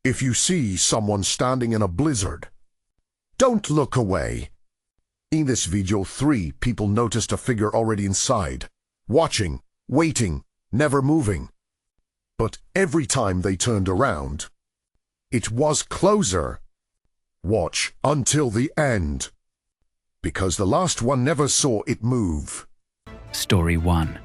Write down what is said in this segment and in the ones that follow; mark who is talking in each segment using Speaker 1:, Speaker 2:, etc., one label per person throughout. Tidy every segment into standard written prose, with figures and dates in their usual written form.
Speaker 1: If you see someone standing in a blizzard, don't look away. In this video, 3 people noticed a figure already inside, watching, waiting, never moving. But every time they turned around, it was closer. Watch until the end, because the last one never saw it move.
Speaker 2: Story 1.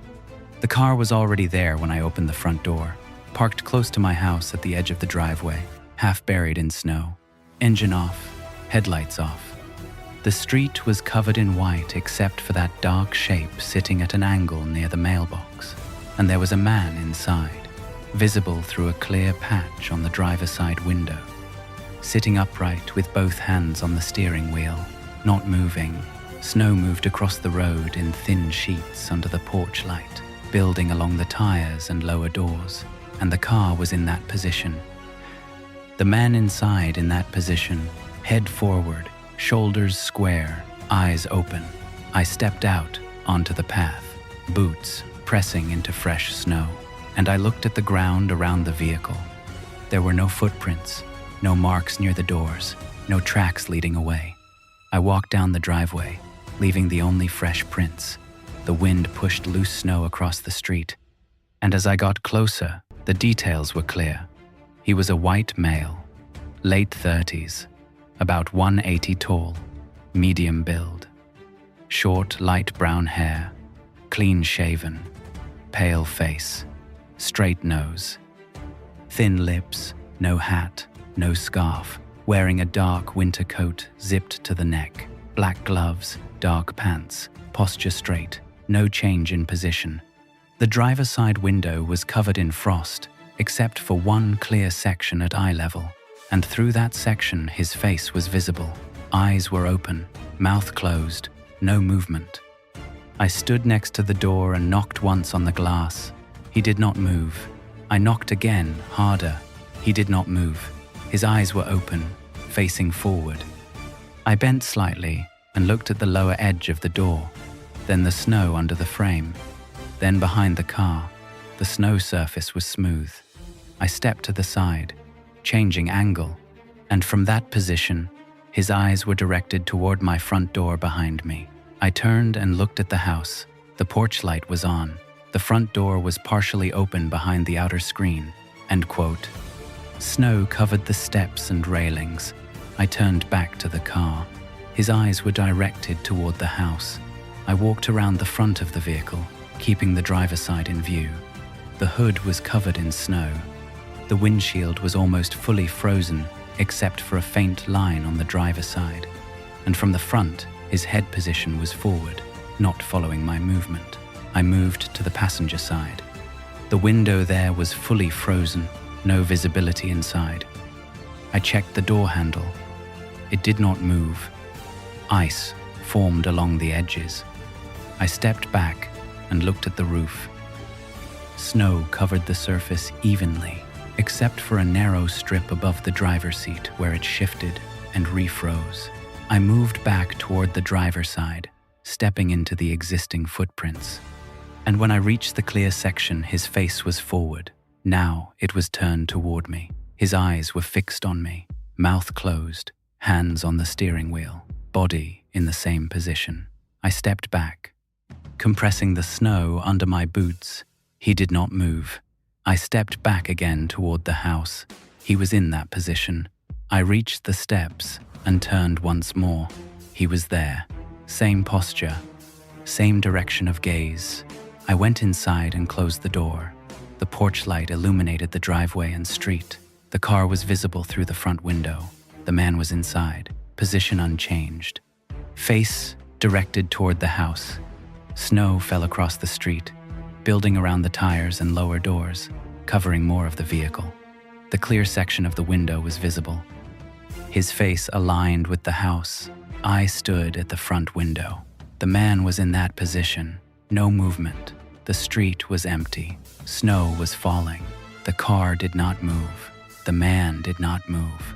Speaker 2: The car was already there when I opened the front door, parked close to my house at the edge of the driveway, half buried in snow. Engine off, headlights off. The street was covered in white except for that dark shape sitting at an angle near the mailbox, and there was a man inside, visible through a clear patch on the driver's side window, sitting upright with both hands on the steering wheel, not moving. Snow moved across the road in thin sheets under the porch light, building along the tires and lower doors, and the car was in that position. The man inside in that position, head forward, shoulders square, eyes open. I stepped out onto the path, boots pressing into fresh snow, and I looked at the ground around the vehicle. There were no footprints, no marks near the doors, no tracks leading away. I walked down the driveway, leaving the only fresh prints. The wind pushed loose snow across the street, and as I got closer, the details were clear. He was a white male, late 30s, about 180 tall, medium build, short light brown hair, clean shaven, pale face, straight nose, thin lips, no hat, no scarf, wearing a dark winter coat zipped to the neck, black gloves, dark pants, posture straight, no change in position. The driver's side window was covered in frost, except for one clear section at eye level, and through that section his face was visible. Eyes were open, mouth closed, no movement. I stood next to the door and knocked once on the glass. He did not move. I knocked again, harder. He did not move. His eyes were open, facing forward. I bent slightly and looked at the lower edge of the door, then the snow under the frame, then behind the car. The snow surface was smooth. I stepped to the side, changing angle, and from that position, his eyes were directed toward my front door behind me. I turned and looked at the house. The porch light was on. The front door was partially open behind the outer screen. End quote. Snow covered the steps and railings. I turned back to the car. His eyes were directed toward the house. I walked around the front of the vehicle, keeping the driver's side in view. The hood was covered in snow. The windshield was almost fully frozen, except for a faint line on the driver's side. And from the front, his head position was forward, not following my movement. I moved to the passenger side. The window there was fully frozen, no visibility inside. I checked the door handle. It did not move. Ice formed along the edges. I stepped back and looked at the roof. Snow covered the surface evenly, except for a narrow strip above the driver's seat where it shifted and refroze. I moved back toward the driver's side, stepping into the existing footprints. And when I reached the clear section, his face was forward. Now it was turned toward me. His eyes were fixed on me, mouth closed, hands on the steering wheel, body in the same position. I stepped back, compressing the snow under my boots. He did not move. I stepped back again toward the house. He was in that position. I reached the steps and turned once more. He was there. Same posture, same direction of gaze. I went inside and closed the door. The porch light illuminated the driveway and street. The car was visible through the front window. The man was inside, position unchanged. Face directed toward the house. Snow fell across the street, building around the tires and lower doors, covering more of the vehicle. The clear section of the window was visible. His face aligned with the house. I stood at the front window. The man was in that position. No movement. The street was empty. Snow was falling. The car did not move. The man did not move.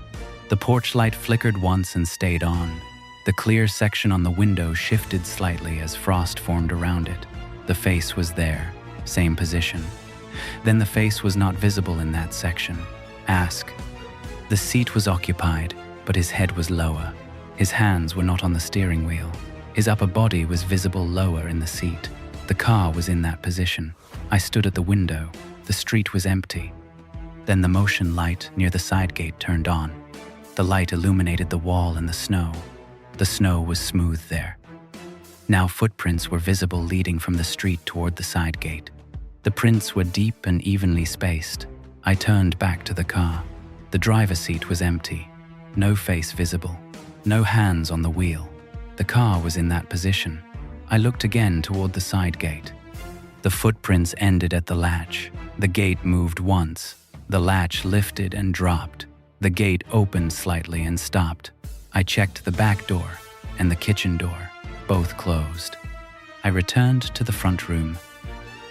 Speaker 2: The porch light flickered once and stayed on. The clear section on the window shifted slightly as frost formed around it. The face was there, same position. Then the face was not visible in that section. Ask, The seat was occupied, but his head was lower. His hands were not on the steering wheel. His upper body was visible lower in the seat. The car was in that position. I stood at the window. The street was empty. Then the motion light near the side gate turned on. The light illuminated the wall and the snow. The snow was smooth there. Now footprints were visible leading from the street toward the side gate. The prints were deep and evenly spaced. I turned back to the car. The driver's seat was empty. No face visible. No hands on the wheel. The car was in that position. I looked again toward the side gate. The footprints ended at the latch. The gate moved once. The latch lifted and dropped. The gate opened slightly and stopped. I checked the back door and the kitchen door, both closed. I returned to the front room.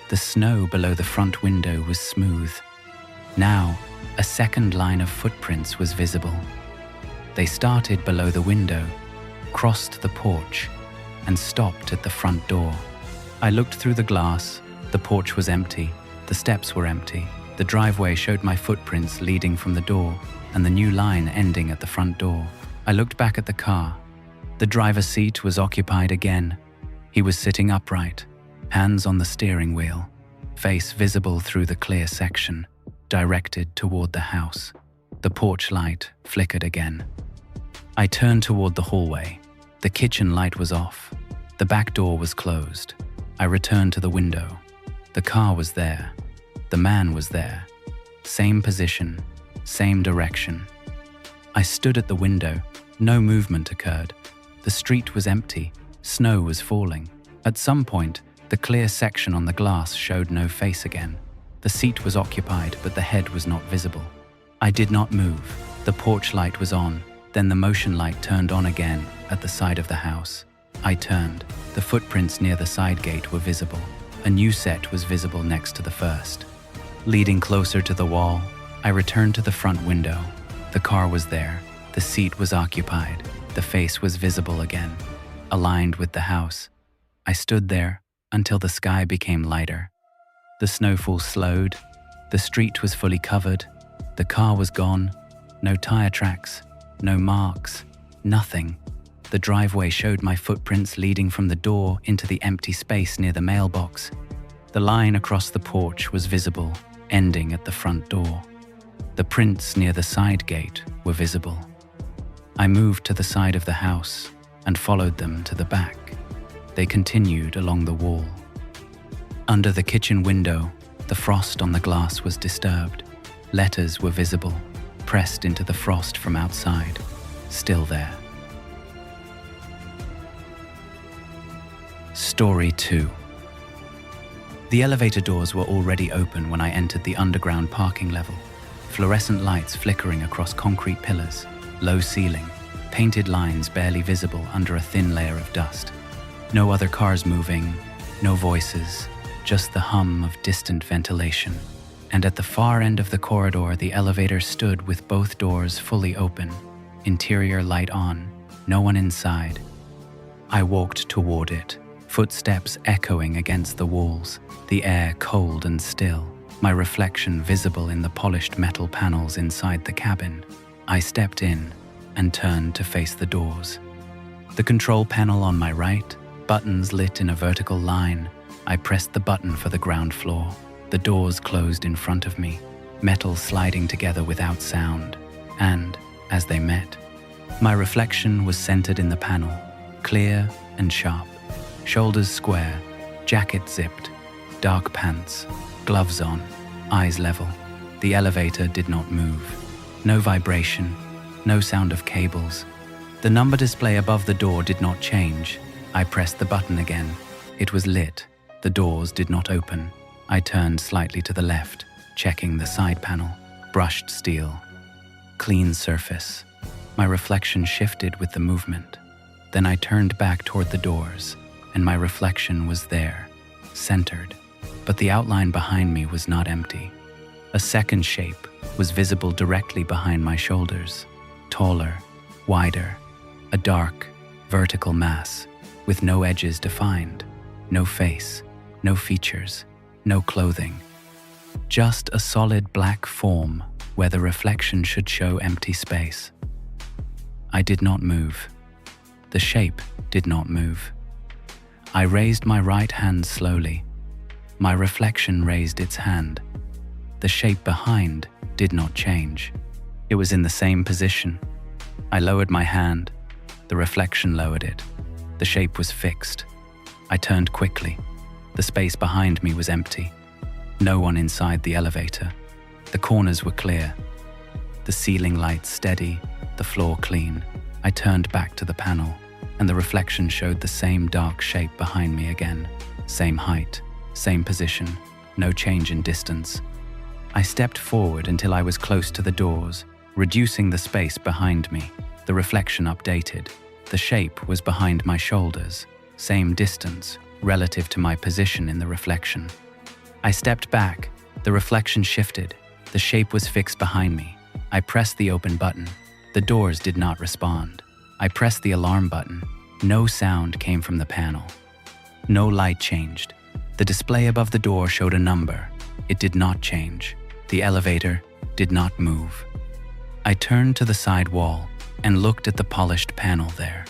Speaker 2: The snow below the front window was smooth. Now, a second line of footprints was visible. They started below the window, crossed the porch, and stopped at the front door. I looked through the glass. The porch was empty. The steps were empty. The driveway showed my footprints leading from the door and the new line ending at the front door. I looked back at the car. The driver's seat was occupied again. He was sitting upright, hands on the steering wheel, face visible through the clear section, directed toward the house. The porch light flickered again. I turned toward the hallway. The kitchen light was off. The back door was closed. I returned to the window. The car was there. The man was there. Same position, same direction. I stood at the window. No movement occurred. The street was empty. Snow was falling. At some point, the clear section on the glass showed no face again. The seat was occupied, but the head was not visible. I did not move. The porch light was on. Then the motion light turned on again at the side of the house. I turned. The footprints near the side gate were visible. A new set was visible next to the first. Leading closer to the wall, I returned to the front window. The car was there. The seat was occupied. The face was visible again, aligned with the house. I stood there until the sky became lighter. The snowfall slowed. The street was fully covered. The car was gone. No tire tracks, no marks, nothing. The driveway showed my footprints leading from the door into the empty space near the mailbox. The line across the porch was visible, ending at the front door. The prints near the side gate were visible. I moved to the side of the house and followed them to the back. They continued along the wall. Under the kitchen window, the frost on the glass was disturbed. Letters were visible, pressed into the frost from outside, still there. Story 2. The elevator doors were already open when I entered the underground parking level. Fluorescent lights flickering across concrete pillars, low ceiling, painted lines barely visible under a thin layer of dust. No other cars moving, no voices, just the hum of distant ventilation. And at the far end of the corridor, the elevator stood with both doors fully open, interior light on, no one inside. I walked toward it, footsteps echoing against the walls, the air cold and still, my reflection visible in the polished metal panels inside the cabin. I stepped in and turned to face the doors. The control panel on my right, buttons lit in a vertical line. I pressed the button for the ground floor. The doors closed in front of me, metal sliding together without sound, and, as they met, my reflection was centered in the panel, clear and sharp, shoulders square, jacket zipped, dark pants, gloves on, eyes level. The elevator did not move. No vibration, no sound of cables. The number display above the door did not change. I pressed the button again. It was lit. The doors did not open. I turned slightly to the left, checking the side panel. Brushed steel. Clean surface. My reflection shifted with the movement. Then I turned back toward the doors, and my reflection was there, centered. But the outline behind me was not empty. A second shape was visible directly behind my shoulders. Taller, wider, a dark, vertical mass, with no edges defined, no face, no features, no clothing. Just a solid black form where the reflection should show empty space. I did not move. The shape did not move. I raised my right hand slowly. My reflection raised its hand. The shape behind did not change. It was in the same position. I lowered my hand. The reflection lowered it. The shape was fixed. I turned quickly. The space behind me was empty. No one inside the elevator. The corners were clear. The ceiling lights steady, the floor clean. I turned back to the panel, and the reflection showed the same dark shape behind me again. Same height, same position, no change in distance. I stepped forward until I was close to the doors, reducing the space behind me. The reflection updated. The shape was behind my shoulders, same distance relative to my position in the reflection. I stepped back. The reflection shifted. The shape was fixed behind me. I pressed the open button. The doors did not respond. I pressed the alarm button. No sound came from the panel. No light changed. The display above the door showed a number. It did not change. The elevator did not move. I turned to the side wall and looked at the polished panel there.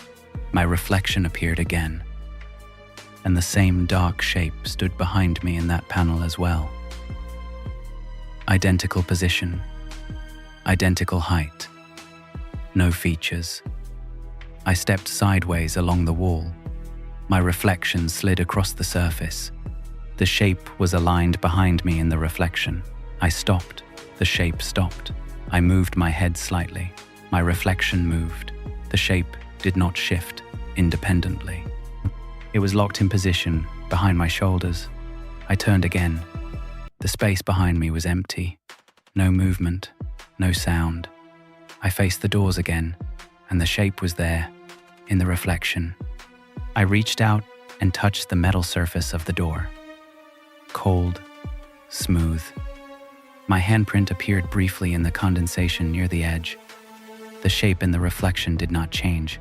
Speaker 2: My reflection appeared again, and the same dark shape stood behind me in that panel as well. Identical position, identical height, no features. I stepped sideways along the wall. My reflection slid across the surface. The shape was aligned behind me in the reflection. I stopped. The shape stopped. I moved my head slightly. My reflection moved. The shape did not shift independently. It was locked in position behind my shoulders. I turned again. The space behind me was empty. No movement, no sound. I faced the doors again, and the shape was there, in the reflection. I reached out and touched the metal surface of the door. Cold, smooth. My handprint appeared briefly in the condensation near the edge. The shape in the reflection did not change.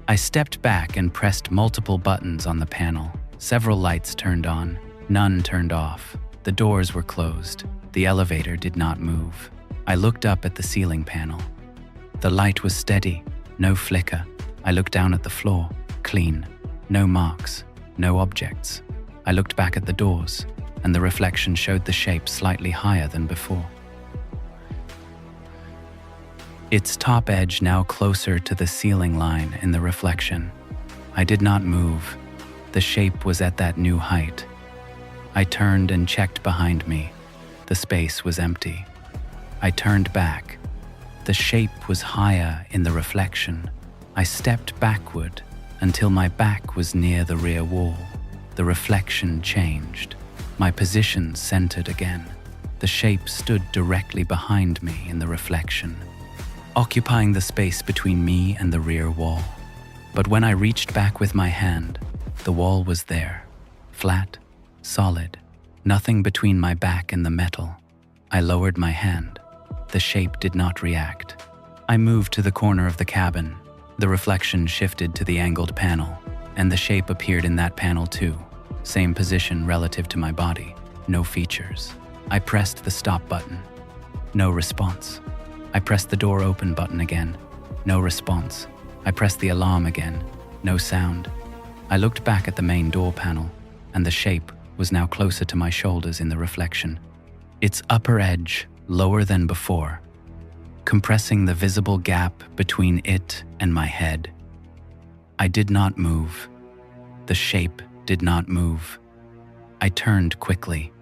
Speaker 2: I stepped back and pressed multiple buttons on the panel. Several lights turned on, none turned off. The doors were closed. The elevator did not move. I looked up at the ceiling panel. The light was steady, no flicker. I looked down at the floor, clean, no marks, no objects. I looked back at the doors, and the reflection showed the shape slightly higher than before. Its top edge now closer to the ceiling line in the reflection. I did not move. The shape was at that new height. I turned and checked behind me. The space was empty. I turned back. The shape was higher in the reflection. I stepped backward until my back was near the rear wall. The reflection changed. My position centered again. The shape stood directly behind me in the reflection, occupying the space between me and the rear wall. But when I reached back with my hand, the wall was there, flat, solid, nothing between my back and the metal. I lowered my hand. The shape did not react. I moved to the corner of the cabin. The reflection shifted to the angled panel, and the shape appeared in that panel too. Same position relative to my body, no features. I pressed the stop button. No response. I pressed the door open button again. No response. I pressed the alarm again. No sound. I looked back at the main door panel, and the shape was now closer to my shoulders in the reflection. Its upper edge lower than before, compressing the visible gap between it and my head. I did not move. The shape did not move. I turned quickly.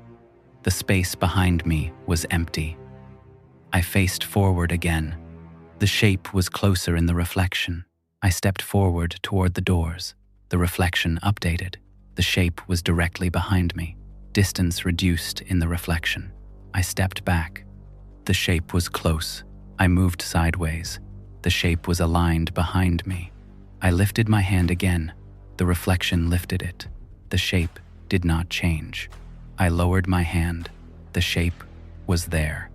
Speaker 2: The space behind me was empty. I faced forward again. The shape was closer in the reflection. I stepped forward toward the doors. The reflection updated. The shape was directly behind me. Distance reduced in the reflection. I stepped back. The shape was close. I moved sideways. The shape was aligned behind me. I lifted my hand again. The reflection lifted it. The shape did not change. I lowered my hand. The shape was there.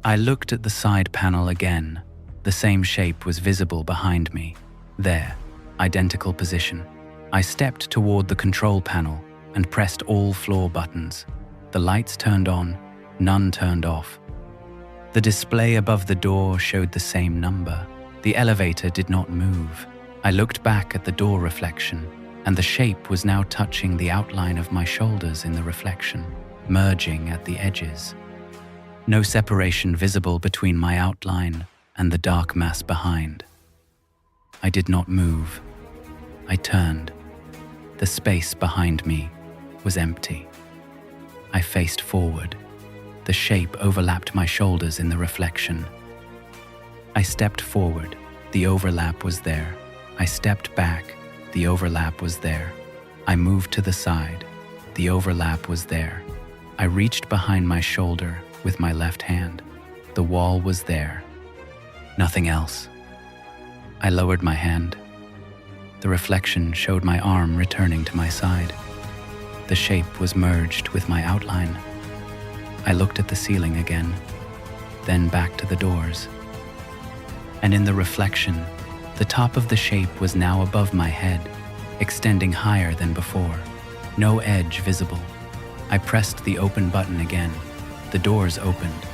Speaker 2: I looked at the side panel again. The same shape was visible behind me. There, identical position. I stepped toward the control panel and pressed all floor buttons. The lights turned on, none turned off. The display above the door showed the same number. The elevator did not move. I looked back at the door reflection, and the shape was now touching the outline of my shoulders in the reflection, merging at the edges. No separation visible between my outline and the dark mass behind. I did not move. I turned. The space behind me was empty. I faced forward. The shape overlapped my shoulders in the reflection. I stepped forward. The overlap was there. I stepped back. The overlap was there. I moved to the side. The overlap was there. I reached behind my shoulder with my left hand. The wall was there. Nothing else. I lowered my hand. The reflection showed my arm returning to my side. The shape was merged with my outline. I looked at the ceiling again, then back to the doors. And in the reflection, the top of the shape was now above my head, extending higher than before. No edge visible. I pressed the open button again. The doors opened.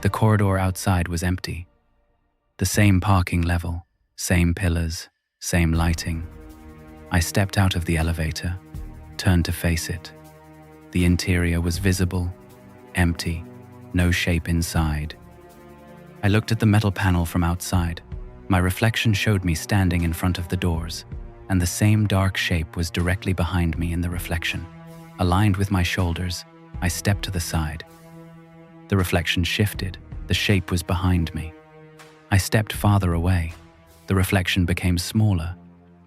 Speaker 2: The corridor outside was empty. The same parking level, same pillars, same lighting. I stepped out of the elevator, turned to face it. The interior was visible, empty, no shape inside. I looked at the metal panel from outside. My reflection showed me standing in front of the doors, and the same dark shape was directly behind me in the reflection. Aligned with my shoulders, I stepped to the side. The reflection shifted. The shape was behind me. I stepped farther away. The reflection became smaller.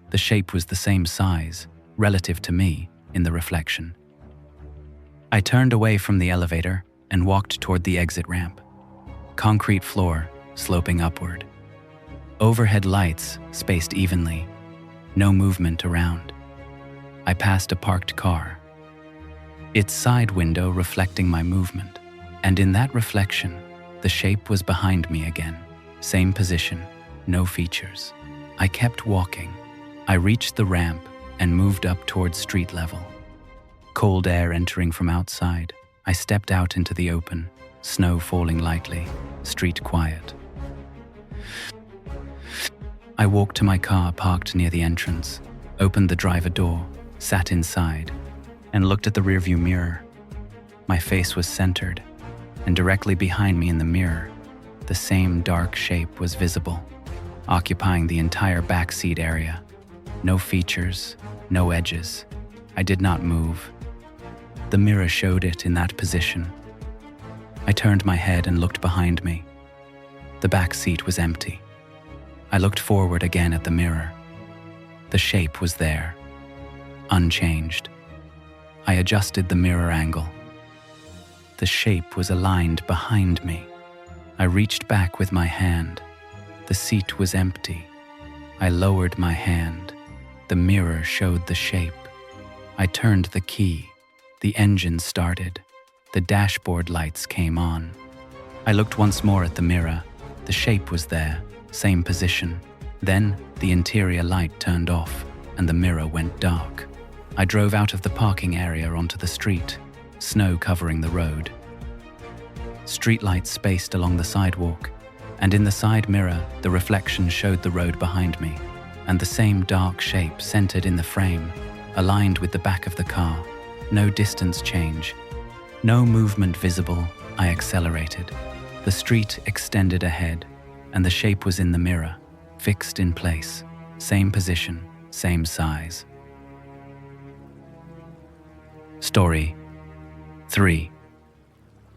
Speaker 2: The shape was the same size, relative to me, in the reflection. I turned away from the elevator and walked toward the exit ramp. Concrete floor, sloping upward. Overhead lights, spaced evenly. No movement around. I passed a parked car. Its side window reflecting my movement. And in that reflection, the shape was behind me again. Same position, no features. I kept walking. I reached the ramp and moved up towards street level. Cold air entering from outside. I stepped out into the open, snow falling lightly, street quiet. I walked to my car parked near the entrance, opened the driver door, sat inside, and looked at the rearview mirror. My face was centered, and directly behind me in the mirror, the same dark shape was visible, occupying the entire back seat area. No features, no edges. I did not move. The mirror showed it in that position. I turned my head and looked behind me. The back seat was empty. I looked forward again at the mirror. The shape was there, unchanged. I adjusted the mirror angle. The shape was aligned behind me. I reached back with my hand. The seat was empty. I lowered my hand. The mirror showed the shape. I turned the key. The engine started. The dashboard lights came on. I looked once more at the mirror. The shape was there, same position. Then the interior light turned off and the mirror went dark. I drove out of the parking area onto the street, snow covering the road. Streetlights spaced along the sidewalk, and in the side mirror, the reflection showed the road behind me, and the same dark shape centered in the frame, aligned with the back of the car. No distance change. No movement visible. I accelerated. The street extended ahead, and the shape was in the mirror, fixed in place, same position, same size. Story 3.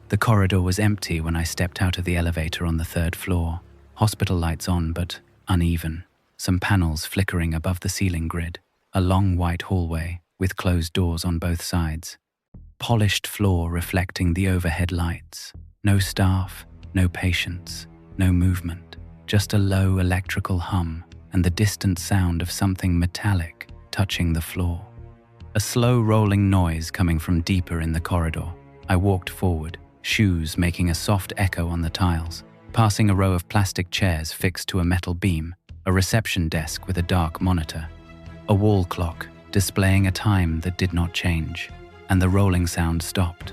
Speaker 2: The corridor was empty when I stepped out of the elevator on the 3rd floor. Hospital lights on, but uneven. Some panels flickering above the ceiling grid. A long white hallway with closed doors on both sides. Polished floor reflecting the overhead lights. No staff, no patients, no movement. Just a low electrical hum and the distant sound of something metallic touching the floor. A slow rolling noise coming from deeper in the corridor. I walked forward, shoes making a soft echo on the tiles, passing a row of plastic chairs fixed to a metal beam, a reception desk with a dark monitor, a wall clock displaying a time that did not change, and the rolling sound stopped.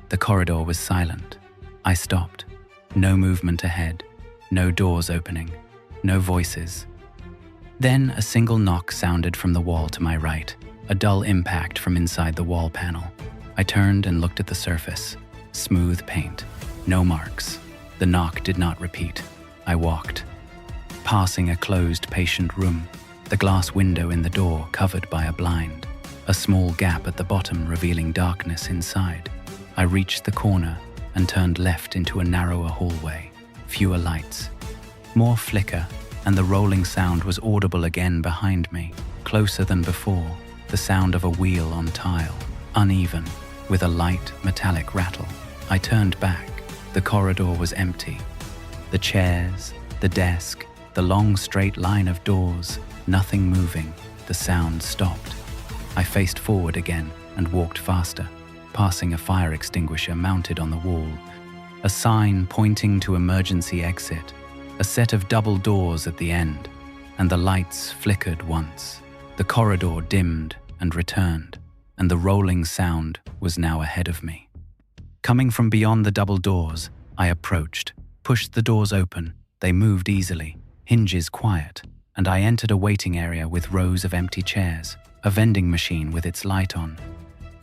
Speaker 2: The corridor was silent. I stopped. No movement ahead, no doors opening, no voices. Then a single knock sounded from the wall to my right, a dull impact from inside the wall panel. I turned and looked at the surface. Smooth paint, no marks. The knock did not repeat. I walked, passing a closed patient room, the glass window in the door covered by a blind, a small gap at the bottom revealing darkness inside. I reached the corner and turned left into a narrower hallway, fewer lights, more flicker, and the rolling sound was audible again behind me, closer than before, the sound of a wheel on tile, uneven, with a light, metallic rattle. I turned back. The corridor was empty. The chairs, the desk, the long straight line of doors, nothing moving. The sound stopped. I faced forward again and walked faster, passing a fire extinguisher mounted on the wall, a sign pointing to emergency exit, a set of double doors at the end, and the lights flickered once. The corridor dimmed and returned, and the rolling sound was now ahead of me. Coming from beyond the double doors, I approached, pushed the doors open. They moved easily, hinges quiet, and I entered a waiting area with rows of empty chairs, a vending machine with its light on,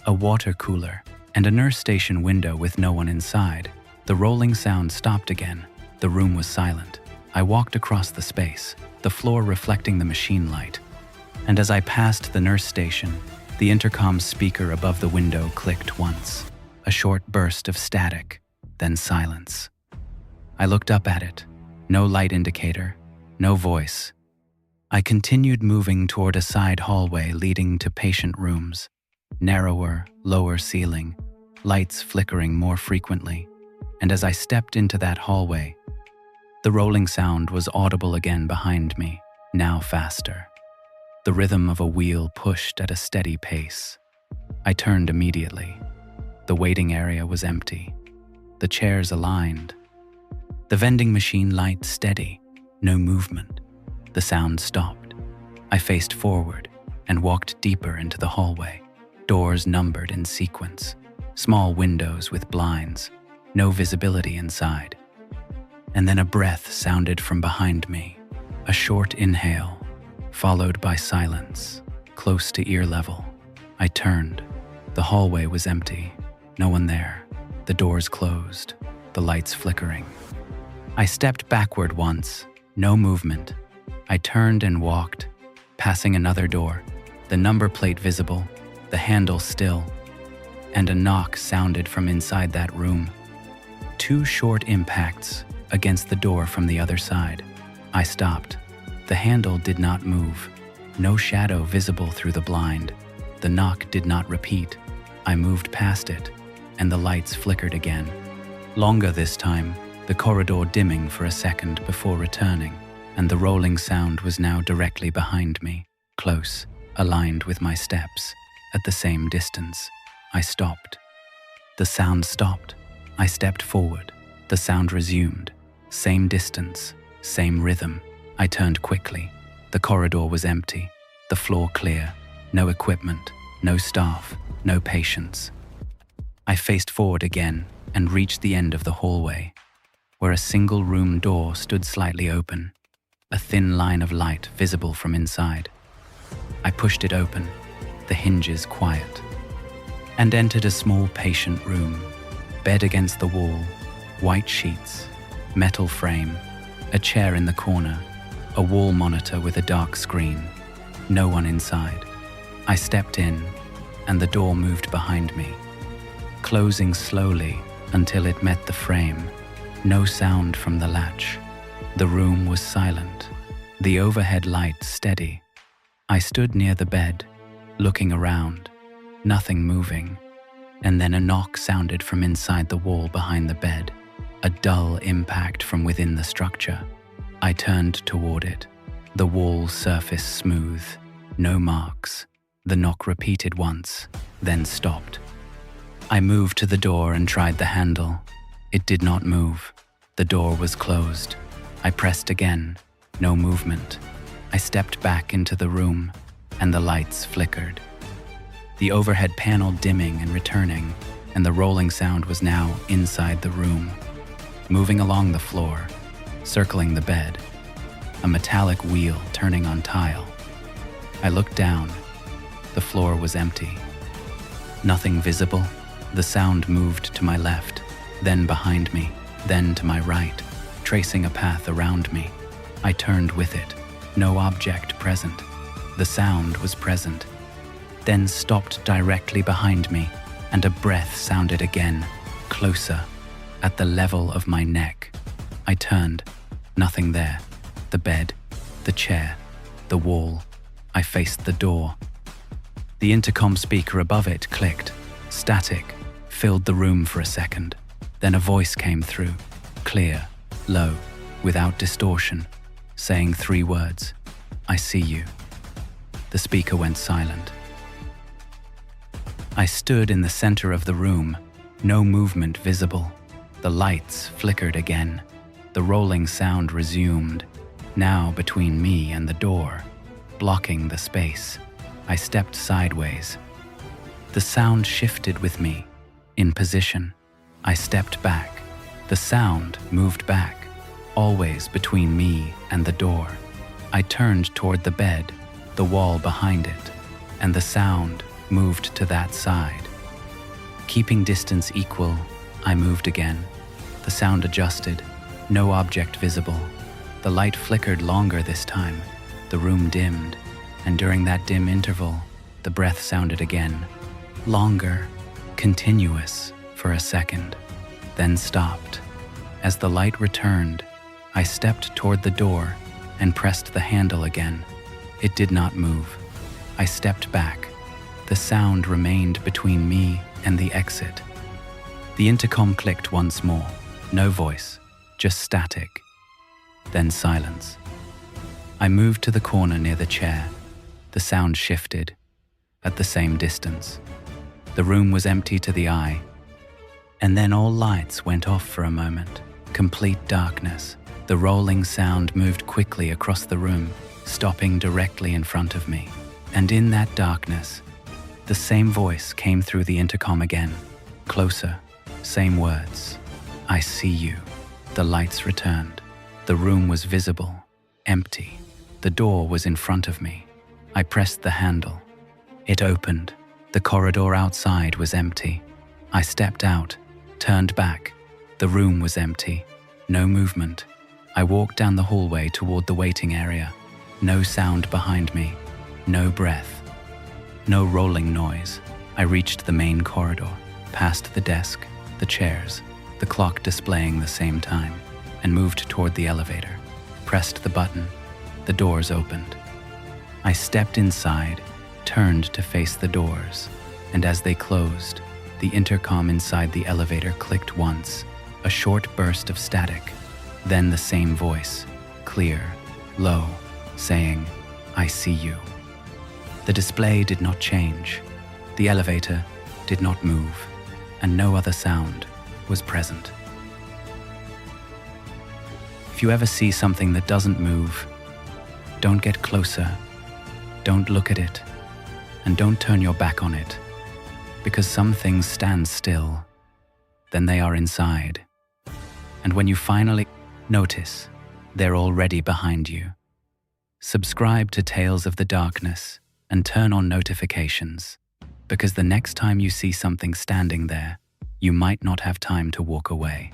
Speaker 2: a water cooler, and a nurse station window with no one inside. The rolling sound stopped again. The room was silent. I walked across the space, the floor reflecting the machine light, and as I passed the nurse station, the intercom speaker above the window clicked once. A short burst of static, then silence. I looked up at it. No light indicator, no voice. I continued moving toward a side hallway leading to patient rooms. Narrower, lower ceiling, lights flickering more frequently. And as I stepped into that hallway, the rolling sound was audible again behind me, now faster. The rhythm of a wheel pushed at a steady pace. I turned immediately. The waiting area was empty. The chairs aligned. The vending machine light steady, no movement. The sound stopped. I faced forward and walked deeper into the hallway. Doors numbered in sequence. Small windows with blinds. No visibility inside. And then a breath sounded from behind me. A short inhale, followed by silence, close to ear level. I turned. The hallway was empty. No one there. The doors closed, the lights flickering. I stepped backward once, no movement. I turned and walked, passing another door, the number plate visible, the handle still, and a knock sounded from inside that room. 2 short impacts against the door from the other side. I stopped. The handle did not move, no shadow visible through the blind. The knock did not repeat. I moved past it, and the lights flickered again. Longer this time, the corridor dimming for a second before returning, and the rolling sound was now directly behind me, close, aligned with my steps, at the same distance. I stopped. The sound stopped. I stepped forward. The sound resumed. Same distance, same rhythm. I turned quickly. The corridor was empty, the floor clear, no equipment, no staff, no patients. I faced forward again and reached the end of the hallway, where a single room door stood slightly open, a thin line of light visible from inside. I pushed it open, the hinges quiet, and entered a small patient room, bed against the wall, white sheets, metal frame, a chair in the corner, a wall monitor with a dark screen, no one inside. I stepped in, and the door moved behind me, closing slowly until it met the frame. No sound from the latch. The room was silent, the overhead light steady. I stood near the bed, looking around, nothing moving, and then a knock sounded from inside the wall behind the bed, a dull impact from within the structure. I turned toward it, the wall surface smooth, no marks. The knock repeated once, then stopped. I moved to the door and tried the handle. It did not move. The door was closed. I pressed again. No movement. I stepped back into the room, and the lights flickered. The overhead panel dimming and returning, and the rolling sound was now inside the room. moving along the floor, circling the bed, a metallic wheel turning on tile. I looked down. The floor was empty. Nothing visible. The sound moved to my left, then behind me, then to my right, tracing a path around me. I turned with it. No object present. The sound was present, then stopped directly behind me, and a breath sounded again, closer, at the level of my neck. I turned. Nothing there. The bed, the chair, the wall. I faced the door. The intercom speaker above it clicked. Static filled the room for a second. Then a voice came through, clear, low, without distortion, saying 3 words. I see you. The speaker went silent. I stood in the center of the room, no movement visible. The lights flickered again. The rolling sound resumed, now between me and the door, blocking the space. I stepped sideways. The sound shifted with me, in position. I stepped back. The sound moved back, always between me and the door. I turned toward the bed, the wall behind it, and the sound moved to that side. Keeping distance equal, I moved again. The sound adjusted, no object visible. The light flickered longer this time. The room dimmed, and during that dim interval, the breath sounded again. Longer, continuous, for a second, then stopped. As the light returned, I stepped toward the door and pressed the handle again. It did not move. I stepped back. The sound remained between me and the exit. The intercom clicked once more. No voice, just static. Then silence. I moved to the corner near the chair. The sound shifted, at the same distance. The room was empty to the eye. And then all lights went off for a moment. Complete darkness. The rolling sound moved quickly across the room, stopping directly in front of me. And in that darkness, the same voice came through the intercom again. Closer, same words. I see you. The lights returned. The room was visible, empty. The door was in front of me. I pressed the handle. It opened. The corridor outside was empty. I stepped out, turned back. The room was empty. No movement. I walked down the hallway toward the waiting area. No sound behind me. No breath. No rolling noise. I reached the main corridor, past the desk, the chairs, the clock displaying the same time, and moved toward the elevator. Pressed the button. The doors opened. I stepped inside, turned to face the doors, and as they closed, the intercom inside the elevator clicked once, a short burst of static, then the same voice, clear, low, saying, I see you. The display did not change, the elevator did not move, and no other sound was present. If you ever see something that doesn't move, don't get closer, don't look at it, and don't turn your back on it, because some things stand still, then they are inside. And when you finally notice, they're already behind you. Subscribe to Tales of the Darkness and turn on notifications, because the next time you see something standing there, you might not have time to walk away.